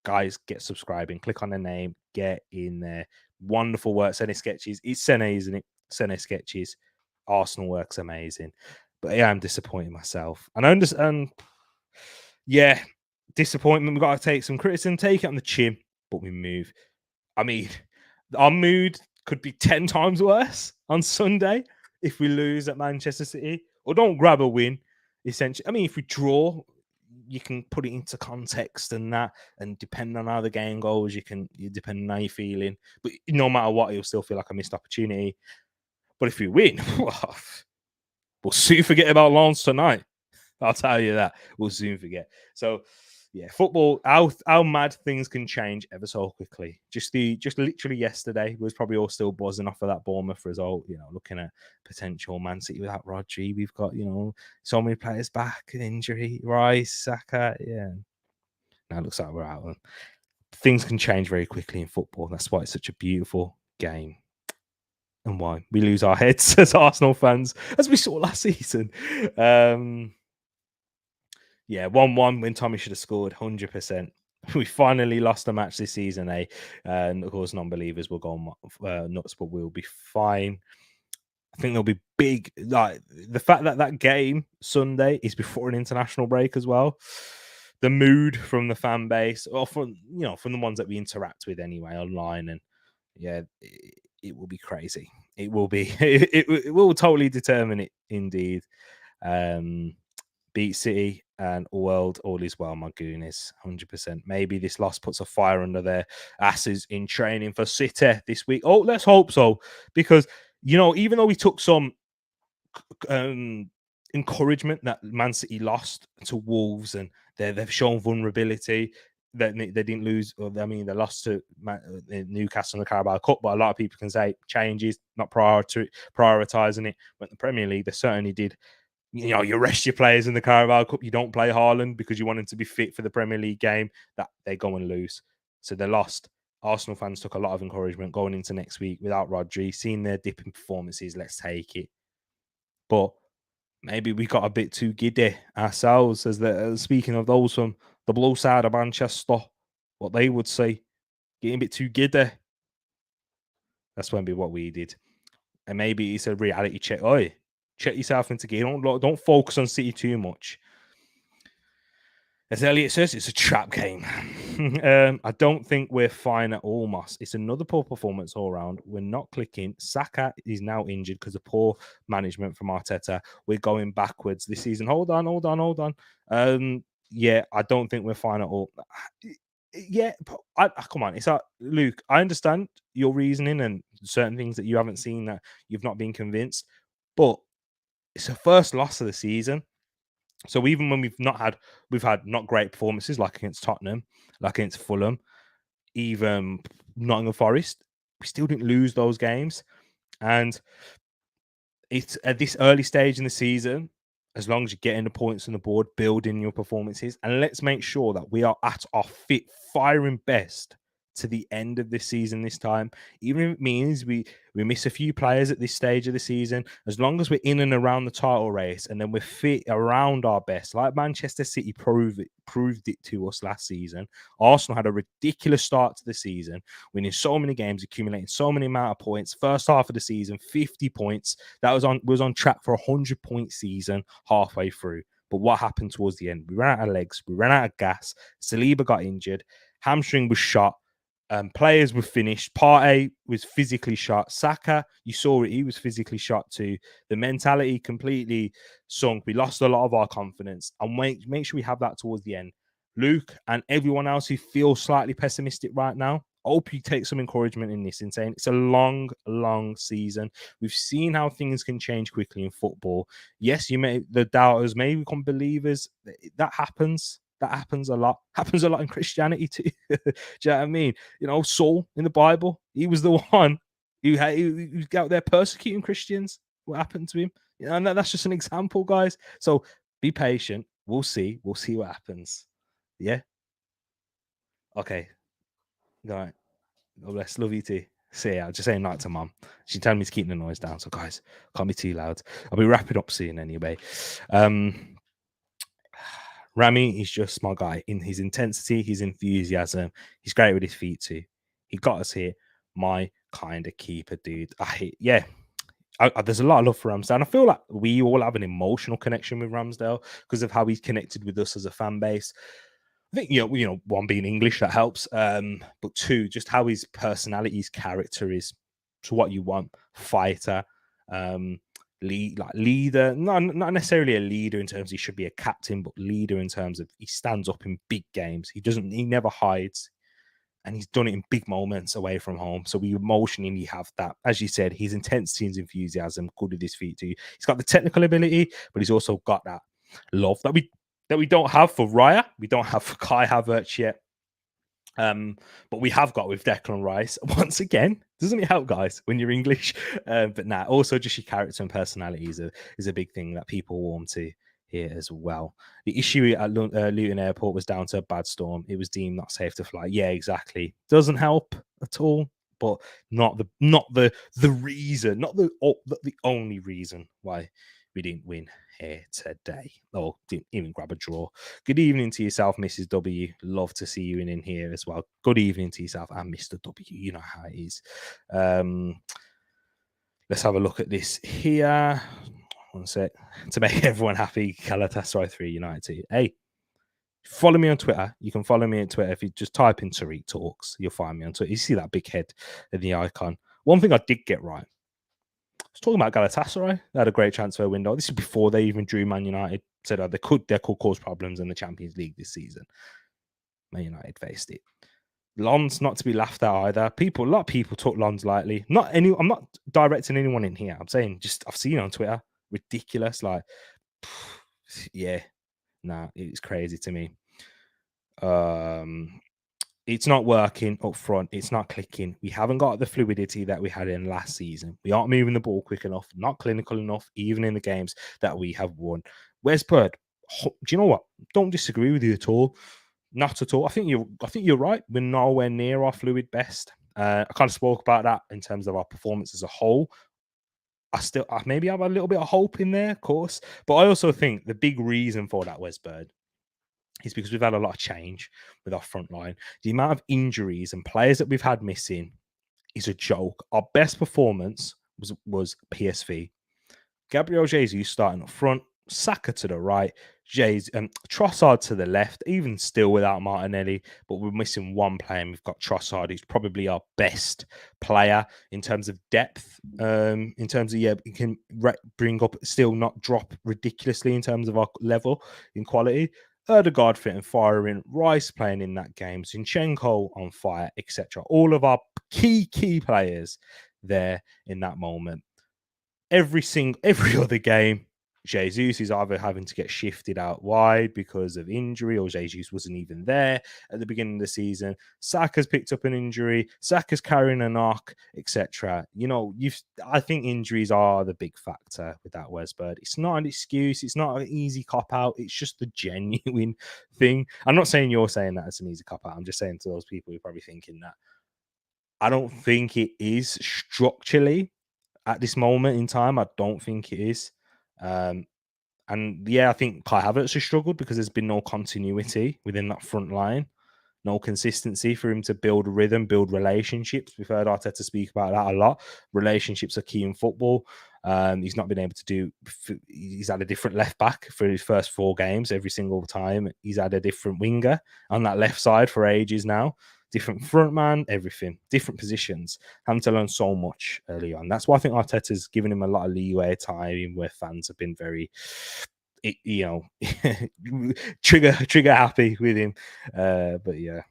Guys, get subscribing. Click on the name. Get in there. Wonderful work. Sene Sketches. It's Sene, isn't it? Sene Sketches. Arsenal works amazing. But yeah, I'm disappointed myself. And I understand. Yeah, disappointment. We've got to take some criticism, take it on the chin, but we move. I mean, our mood could be 10 times worse on Sunday if we lose at Manchester City or don't grab a win. Essentially, I mean, if we draw, you can put it into context and that, and depending on how the game goes, depending on how you're feeling. But no matter what, you'll still feel like a missed opportunity. But if we win, we'll soon forget about Lens tonight. I'll tell you that. We'll soon forget. So, yeah, football, how mad things can change ever so quickly. Just literally yesterday, we was probably all still buzzing off of that Bournemouth result, looking at potential Man City without Rodri. We've got, so many players back, injury, Rice, Saka, yeah. Now it looks like we're out. Things can change very quickly in football. That's why it's such a beautiful game. And why we lose our heads as Arsenal fans, as we saw last season. Yeah, 1-1 when Tommy should have scored 100%. We finally lost a match this season, eh? And of course, non-believers will go nuts, but we'll be fine. I think there'll be big, like the fact that game Sunday is before an international break as well. The mood from the fan base, or from the ones that we interact with anyway online, and yeah, it will be crazy. It will be. It will totally determine it, indeed. Beat City. and all is well, my goonies, 100%. Maybe this loss puts a fire under their asses in training for City this week. Oh, let's hope so, because even though we took some encouragement that Man City lost to Wolves and they've shown vulnerability. That they didn't lose, or I mean, they lost to Newcastle in the Carabao Cup. But a lot of people can say changes, not prioritizing it. But the Premier League, they certainly did. You rest your players in the Carabao Cup. You don't play Haaland because you want him to be fit for the Premier League game. That they go and lose, so they lost. Arsenal fans took a lot of encouragement going into next week without Rodri, seeing their dipping performances. Let's take it, but maybe we got a bit too giddy ourselves. Speaking of those from the blue side of Manchester, what they would say, getting a bit too giddy. That's maybe what we did, and maybe it's a reality check. Oi, check yourself into gear. Don't focus on City too much. As Elliot says, it's a trap game. I don't think we're fine at all, Moss. It's another poor performance all around. We're not clicking. Saka is now injured because of poor management from Arteta. We're going backwards this season. Hold on. Yeah, I don't think we're fine at all. Yeah, come on. It's Luke, I understand your reasoning and certain things that you haven't seen that you've not been convinced, but it's a first loss of the season. So even when we've had not great performances like against Tottenham, like against Fulham, even Nottingham Forest, we still didn't lose those games. And it's at this early stage in the season, as long as you're getting the points on the board, building your performances, and let's make sure that we are at our fit, firing best to the end of this season this time. Even if it means we miss a few players at this stage of the season, as long as we're in and around the title race and then we're fit around our best, like Manchester City proved it to us last season. Arsenal had a ridiculous start to the season, winning so many games, accumulating so many amount of points. First half of the season, 50 points. That was on track for a 100-point season halfway through. But what happened towards the end? We ran out of legs. We ran out of gas. Saliba got injured. Hamstring was shot. Players were finished. Partey was physically shot. Saka, you saw it, he was physically shot too. The mentality completely sunk. We lost a lot of our confidence. And make sure we have that towards the end. Luke and everyone else who feels slightly pessimistic right now, I hope you take some encouragement in this, in saying it's a long, long season. We've seen how things can change quickly in football. Yes, the doubters may become believers. That happens. That happens a lot. Happens a lot in Christianity too. Do you know what I mean? Saul in the Bible, he was the one who was out there persecuting Christians. What happened to him? And that's just an example, guys. So be patient. We'll see. We'll see what happens. Yeah. Okay. All right. God bless. Love you too. See ya. I'll just say night to mum. She's telling me to keep the noise down. So guys, can't be too loud. I'll be wrapping up soon anyway. Rami is just my guy in his intensity, his enthusiasm. He's great with his feet too. He got us here. My kind of keeper, dude. There's a lot of love for Ramsdale. And I feel like we all have an emotional connection with Ramsdale because of how he's connected with us as a fan base. I think, one, being English, that helps. But two, just how his personality, his character is to what you want. Fighter, leader, not necessarily a leader in terms of he should be a captain, but leader in terms of he stands up in big games. He never hides, and he's done it in big moments away from home. So we emotionally have that. As you said, his intensity and enthusiasm, good with his feet too. He's got the technical ability, but he's also got that love that we don't have for Raya. We don't have for Kai Havertz yet. But we have got with Declan Rice. Once again, doesn't it help, guys, when you're English? But also just your character and personality is a big thing that people warm to here as well. The issue at Luton Airport was down to a bad storm. It was deemed not safe to fly. Yeah, exactly. Doesn't help at all, but not the reason, not the only reason why we didn't win here today, or didn't even grab a draw. Good evening to yourself, Mrs. W. Love to see you in here as well. Good evening to yourself and Mr. W. You know how it is. Let's have a look at this here. One sec. To make everyone happy, Galatasaray 3 United 2. Hey, follow me on Twitter. You can follow me on Twitter. If you just type in Tereak Talks, you'll find me on Twitter. You see that big head in the icon. One thing I did get right. I was talking about Galatasaray. They had a great transfer window. This is before they even drew Man United. said they could cause problems in the Champions League this season. Man United faced it. Lons not to be laughed at either. A lot of people took Lons lightly. I'm not directing anyone in here. I'm saying just I've seen on Twitter ridiculous. Like, yeah, nah, it's crazy to me. It's not working up front. It's not clicking. We haven't got the fluidity that we had in last season. We aren't moving the ball quick enough, not clinical enough, even in the games that we have won. Where's Bird? Do you know what? Don't disagree with you at all. Not at all. I think you're right. We're nowhere near our fluid best. I kind of spoke about that in terms of our performance as a whole. I maybe have a little bit of hope in there, of course. But I also think the big reason for that, Wes Bird, is because we've had a lot of change with our front line. The amount of injuries and players that we've had missing is a joke. Our best performance was PSV. Gabriel Jesus starting up front, Saka to the right, Trossard to the left, even still without Martinelli, but we're missing one player, and we've got Trossard, who's probably our best player in terms of depth, in terms of, he can bring up, still not drop ridiculously in terms of our level in quality. Erdegaard fit and firing, Rice playing in that game, Zinchenko on fire, etc. All of our key players there in that moment. Every other game, Jesus is either having to get shifted out wide because of injury, or Jesus wasn't even there at the beginning of the season. Saka's picked up an injury. Saka's carrying a knock, etc. I think injuries are the big factor with that, Wes Bird. It's not an excuse. It's not an easy cop out. It's just the genuine thing. I'm not saying you're saying that it's an easy cop out. I'm just saying to those people who are probably thinking that. I don't think it is structurally. At this moment in time, I don't think it is. And I think Kai Havertz has struggled because there's been no continuity within that front line, no consistency for him to build rhythm, build relationships. We've heard Arteta speak about that a lot. Relationships are key in football. He's not been able to do. He's had a different left back for his first 4 games every single time. He's had a different winger on that left side for ages now. Different front man, everything, different positions. Having to learn so much early on. That's why I think Arteta's given him a lot of leeway time where fans have been very, trigger happy with him. But yeah.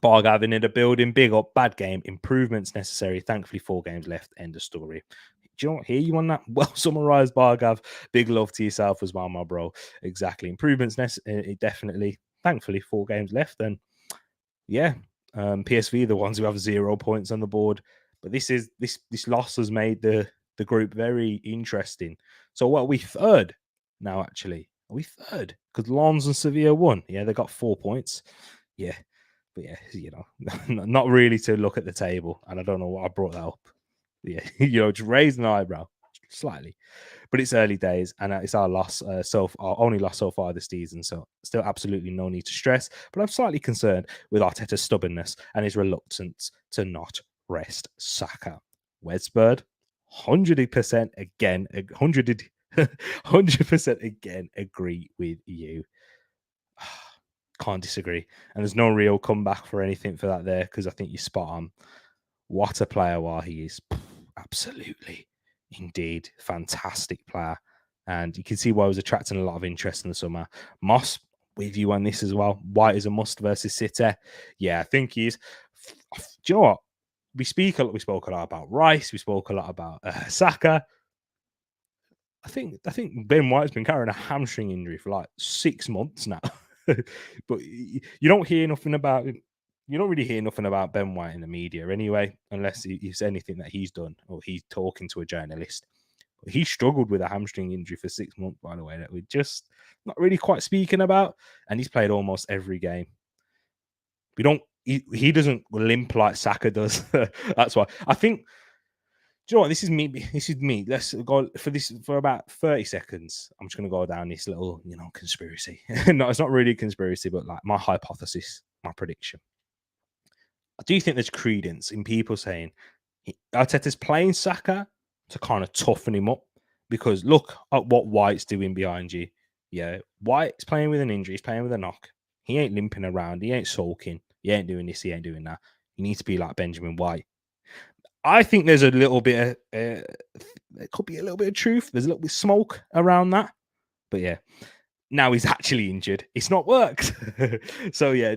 Bargav in the building, big up, bad game, improvements necessary. Thankfully, 4 games left. End of story. Do you know what? Hear you on that? Well summarized, Bargav. Big love to yourself as well, my bro. Exactly. Improvements definitely. Thankfully, 4 games left. And yeah, PSV, the ones who have 0 points on the board. But this loss has made the group very interesting. So what are we third now, actually? Are we third? Because Lens and Sevilla won. Yeah, they got 4 points. Yeah. But yeah, not really to look at the table. And I don't know why I brought that up. Yeah, just raise an eyebrow slightly. But it's early days, and it's our loss, our only loss so far this season. So still absolutely no need to stress. But I'm slightly concerned with Arteta's stubbornness and his reluctance to not rest Saka. Wesbird, 100% again, 100% again agree with you. Can't disagree. And there's no real comeback for anything for that there, because I think you're spot on. What a player Wahi is. Absolutely. Indeed. Fantastic player. And you can see why he was attracting a lot of interest in the summer. Moss, with you on this as well. White is a must versus City. Yeah, I think he's... Do you know what? We spoke a lot about Rice. We spoke a lot about Saka. I think Ben White's been carrying a hamstring injury for like 6 months now. But you don't hear nothing about it. You don't really hear nothing about Ben White in the media anyway, unless it's anything that he's done or he's talking to a journalist. But he struggled with a hamstring injury for 6 months, by the way, that we're just not really quite speaking about. And he's played almost every game. He doesn't limp like Saka does. That's why I think. Do you know what? This is me. Let's go for about 30 seconds. I'm just going to go down this little, conspiracy. No, it's not really a conspiracy, but like my hypothesis, my prediction. I do think there's credence in people saying Arteta's playing Saka to kind of toughen him up, because look at what White's doing behind you. Yeah, White's playing with an injury. He's playing with a knock. He ain't limping around. He ain't sulking. He ain't doing this. He ain't doing that. He needs to be like Benjamin White. I think there's a little bit of, there could be a little bit of truth. There's a little bit of smoke around that. But yeah, now he's actually injured. It's not worked. So yeah,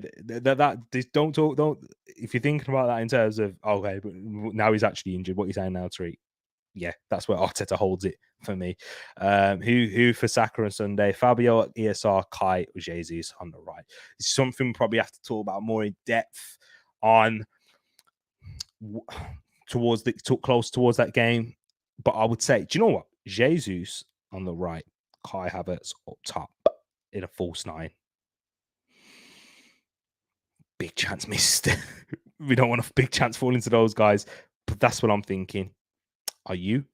don't talk. Don't if you're thinking about that in terms of okay, but now he's actually injured. What you're saying now, Tereak? Yeah, that's where Arteta holds it for me. Who for Saka on Sunday? Fabio at ESR, Kai or Jesus on the right. It's something we probably have to talk about more in depth on close towards that game. But I would say, do you know what? Jesus on the right, Kai Havertz up top in a false nine. Big chance missed. We don't want a big chance falling to those guys. But that's what I'm thinking. Are you?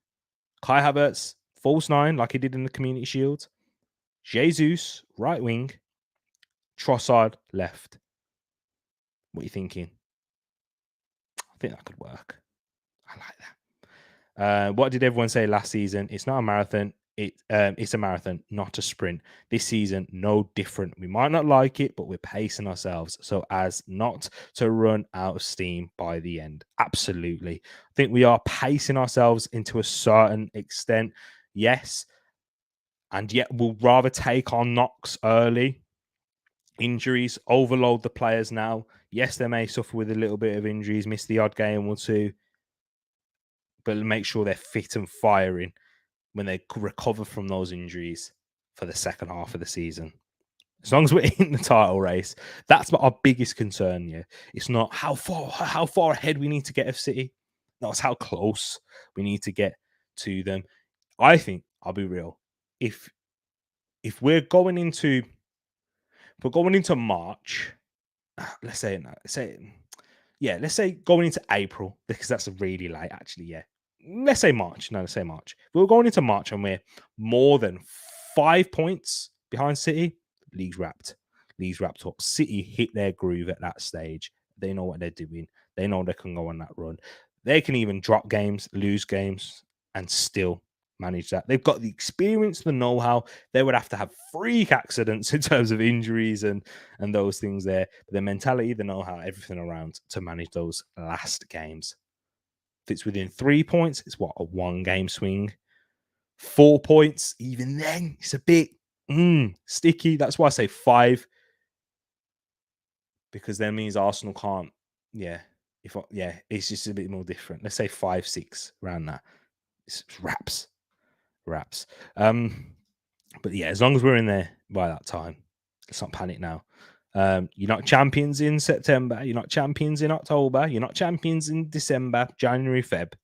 Kai Havertz, false nine, like he did in the Community Shield. Jesus, right wing. Trossard, left. What are you thinking? I think that could work. I like that. What did everyone say last season? It's not a marathon. It's a marathon, not a sprint. This season, no different. We might not like it, but we're pacing ourselves so as not to run out of steam by the end. Absolutely. I think we are pacing ourselves into a certain extent. Yes. And yet we'll rather take on knocks early. Injuries overload the players now. Yes, they may suffer with a little bit of injuries, miss the odd game or two, but make sure they're fit and firing when they recover from those injuries for the second half of the season. As long as we're in the title race, that's our biggest concern. Yeah, it's not how far ahead we need to get of City. No, it's how close we need to get to them. I think I'll be real. If we're going into March, let's say let's say going into April, because that's really late, actually. Yeah. Let's say March. No, let's say March. We're going into March and we're more than 5 points behind City. League's wrapped. League's wrapped up. City hit their groove at that stage. They know what they're doing. They know they can go on that run. They can even drop games, lose games, and still manage that. They've got the experience, the know-how. They would have to have freak accidents in terms of injuries and those things there. But the mentality, the know-how, everything around to manage those last games. If it's within 3 points, it's what, a 1-game swing. 4 points, even then, it's a bit sticky. That's why I say 5, because that means Arsenal can't. Yeah, it's just a bit more different. Let's say 5, 6 around that. It's wraps. But yeah, as long as we're in there by that time, let's not panic now. You're not champions in September. You're not champions in October. You're not champions in December, January, Feb.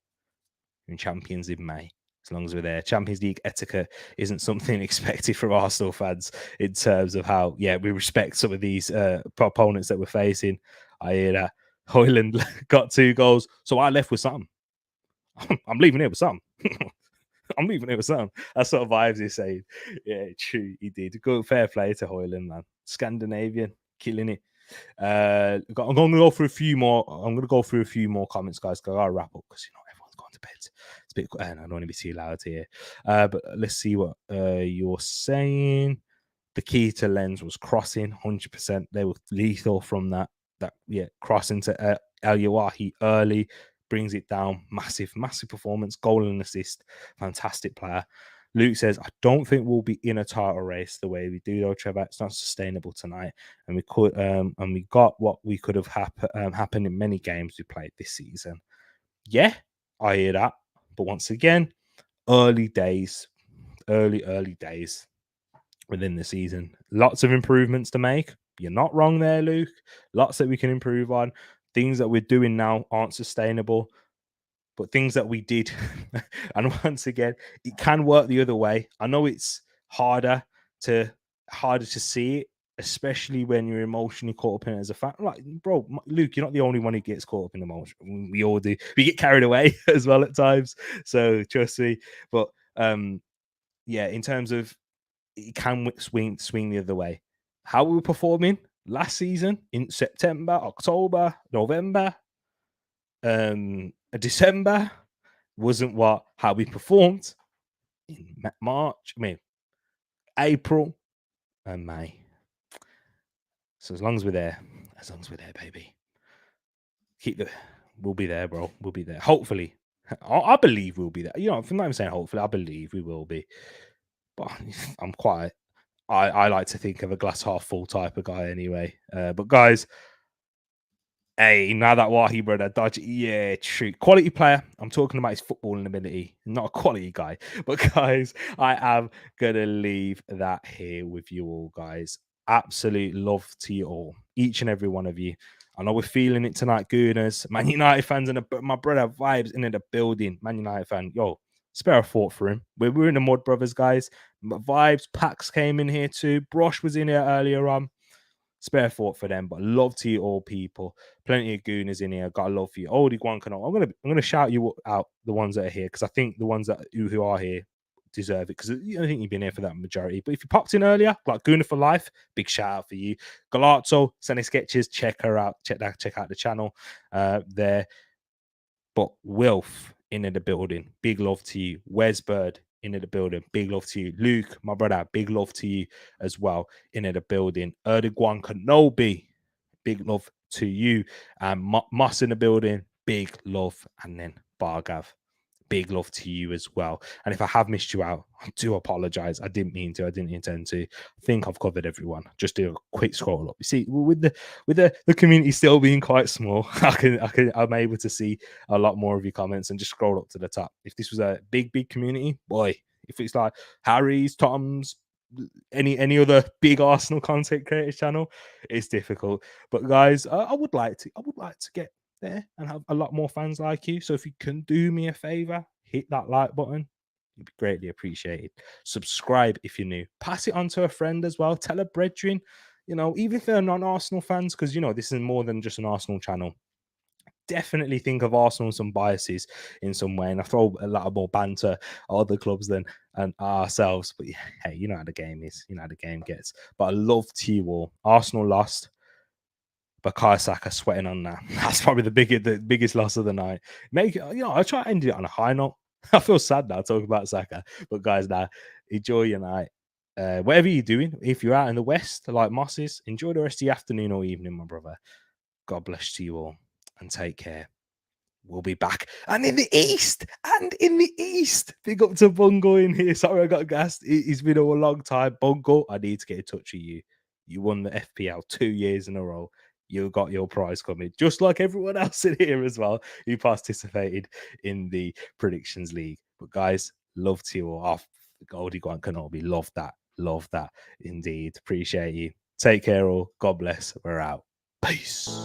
You're champions in May. As long as we're there. Champions League etiquette isn't something expected from Arsenal fans in terms of how, we respect some of these opponents that we're facing. I hear that Hojlund got 2 goals, so I left with something. I'm leaving here with something. I'm leaving it with something. That's sort of vibes he's saying. Yeah, true. He did. Good, fair play to Hojlund, man. Scandinavian, killing it. I'm going to go through a few more. I'm going to go through a few more comments, guys. Because I wrap up because everyone's gone to bed. It's a bit. I don't want to be too loud here. But let's see what you're saying. The key to Lens was crossing. 100%. They were lethal from that. Crossing to Elye Wahi early. Brings it down. Massive performance. Goal and assist. Fantastic player. Luke says, I don't think we'll be in a title race the way we do, though, Trevor. It's not sustainable tonight. And we got what we could have happened in many games we played this season. Yeah, I hear that. But once again, early days within the season. Lots of improvements to make. You're not wrong there, Luke. Lots that we can improve on. Things that we're doing now aren't sustainable. But things that we did, and once again, it can work the other way. I know it's harder to see it, especially when you're emotionally caught up in it as a fan. Like, bro, Luke, you're not the only one who gets caught up in emotion. We all do. We get carried away as well at times. So trust me. But in terms of it can swing the other way. How we were performing last season in September, October, November, December wasn't how we performed in March, April and May. So as long as we're there, baby, we'll be there, bro. We'll be there. Hopefully, I believe we'll be there. I'm not even saying hopefully. I believe we will be. but I'm quite. I like to think of a glass half full type of guy anyway. But guys, hey, now that Wahi brother, dodge, yeah, true. Quality player. I'm talking about his footballing ability, not a quality guy. But guys, I am gonna leave that here with you all, guys. Absolute love to you all, each and every one of you. I know we're feeling it tonight, Gooners. Man United fans and my brother vibes in the building. Man United fan, yo, spare a thought for him. We're in the mud, brothers, guys. Vibes, Pax came in here too. Brosh was in here earlier on. Spare thought for them, but love to you all, people. Plenty of gooners in here. Got a love for you. Oldie Guancano. I'm gonna shout you out, the ones that are here, because I think the ones that who are here deserve it. Because I think you've been here for that majority. But if you popped in earlier, like Gooner for life, big shout out for you. Galazzo, Sunny Sketches, check her out. Check out the channel there. But Wilf into the building. Big love to you. Wes Bird into the building. Big love to you. Luke, my brother, big love to you as well into the building. Erdogan Kenobi, big love to you. And Moss in the building, big love. And then Bargav, big love to you as well. And if I have missed you out, I do apologize. I didn't mean to. I didn't intend to. I think I've covered everyone. Just do a quick scroll up. You see, with the community still being quite small, I'm able to see a lot more of your comments and just scroll up to the top. If this was a big community, boy, if it's like Harry's, Tom's, any other big Arsenal content creators channel, it's difficult. But guys, I would like to get there and have a lot more fans like you. So if you can do me a favor, hit that like button. It'd be greatly appreciated. Subscribe if you're new. Pass it on to a friend as well. Tell a brethren, even if they're non-Arsenal fans, because this is more than just an Arsenal channel. Definitely think of Arsenal and some biases in some way, and I throw a lot more banter at other clubs than ourselves. But hey, you know how the game is, you know how the game gets. But I love to you all. Arsenal lost, but Saka sweating on that. That's probably the biggest loss of the night. I try to end it on a high note. I feel sad now talking about Saka, but guys, now enjoy your night. Whatever you're doing, if you're out in the west like Moises, enjoy the rest of your afternoon or evening, my brother. God bless to you all and take care. We'll be back. And in the East, big up to Bungo in here. Sorry, I got gassed. It's been a long time. Bungo, I need to get in touch with you. You won the FPL 2 years in a row. You got your prize coming, just like everyone else in here as well who participated in the Predictions League. But guys, love to you all. Goldie Grant Kenobi, love that indeed. Appreciate you. Take care all. God bless. We're out. Peace.